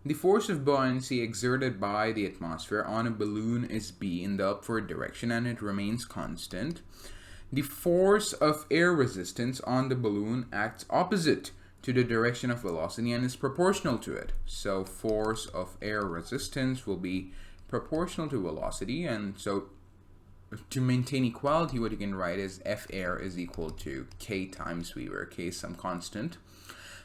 The force of buoyancy exerted by the atmosphere on a balloon is B in the upward direction and it remains constant. The force of air resistance on the balloon acts opposite to the direction of velocity and is proportional to it. So force of air resistance will be proportional to velocity, and so to maintain equality, what you can write is F air is equal to K times V, where K is some constant.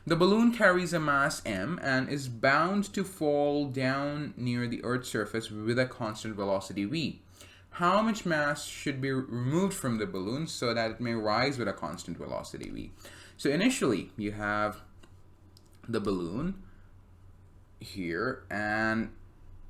The balloon carries a mass m and is bound to fall down near the Earth's surface with a constant velocity v. How much mass should be removed from the balloon so that it may rise with a constant velocity v? So initially, you have the balloon here, and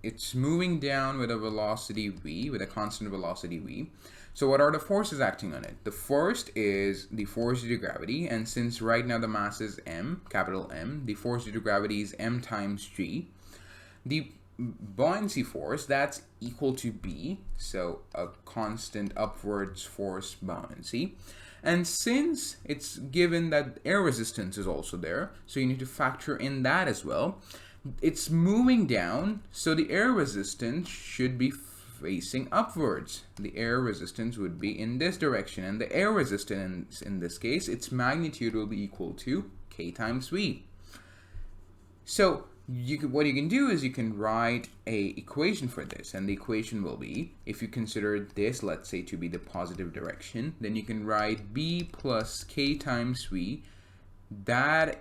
it's moving down with a velocity v, with a constant velocity v. So what are the forces acting on it? The first is the force due to gravity, and since right now the mass is m, capital M, the force due to gravity is m times g. The buoyancy force, that's equal to B, so a constant upwards force buoyancy. And since it's given that air resistance is also there, so you need to factor in that as well. It's moving down, so the air resistance should be facing upwards. The air resistance would be in this direction, and the air resistance in this case, its magnitude will be equal to K times V. So what you can do is you can write a equation for this, and the equation will be, if you consider this, let's say, to be the positive direction, then you can write B plus K times V, that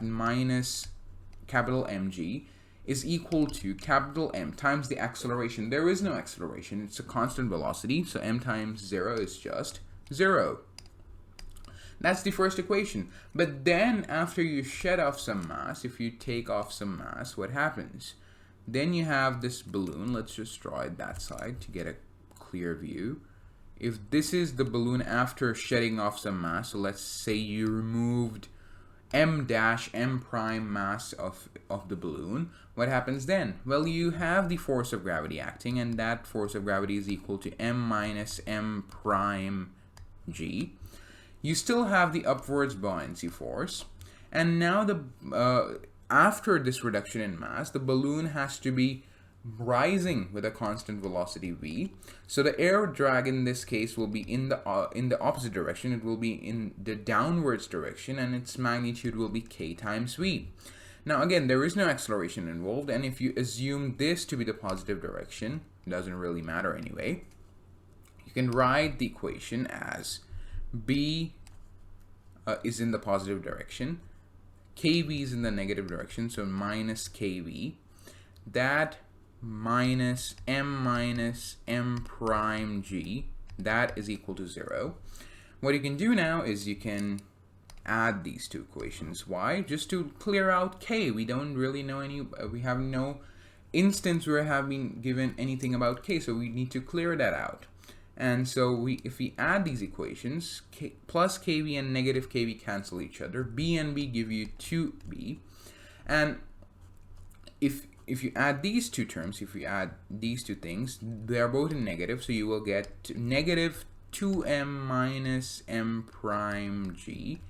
minus capital Mg is equal to capital M times the acceleration. There is no acceleration, it's a constant velocity, so m times 0 is just 0. That's the first equation. But then after you shed off some mass, if you take off some mass, what happens? Then you have this balloon. Let's just draw it that side to get a clear view. If this is the balloon after shedding off some mass, so let's say you removed m prime mass of the balloon, what happens then? Well, you have the force of gravity acting, and that force of gravity is equal to m minus m prime g. You still have the upwards buoyancy force, and now after this reduction in mass, the balloon has to be rising with a constant velocity v. So the air drag in this case will be in the opposite direction. It will be in the downwards direction, and its magnitude will be K times v. Now again, there is no acceleration involved, and if you assume this to be the positive direction, it doesn't really matter anyway. You can write the equation as B is in the positive direction, kV is in the negative direction, so minus kV. That minus m prime g, that is equal to 0. What you can do now is you can add these two equations. Why? Just to clear out k. We don't really know we have no instance where we have been given anything about k, so we need to clear that out. And so if we add these equations, plus kV and negative kV cancel each other. B and B give you 2B. And if you add these two terms, if you add these two things, they are both in negative, so you will get negative 2m minus m prime g.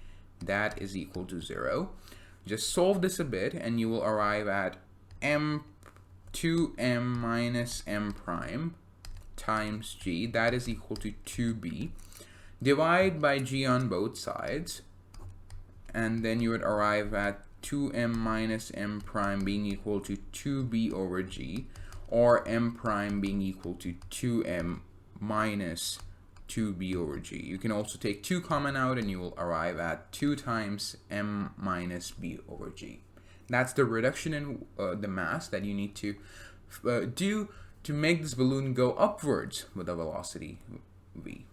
That is equal to 0. Just solve this a bit, and you will arrive at 2m minus m prime times g, that is equal to 2b. Divide by g on both sides, and then you would arrive at 2m minus m prime being equal to 2b over g, or m prime being equal to 2m minus 2b over g. You can also take 2 common out, and you will arrive at 2 times m minus b over g. That's the reduction in the mass that you need to do to make this balloon go upwards with a velocity v.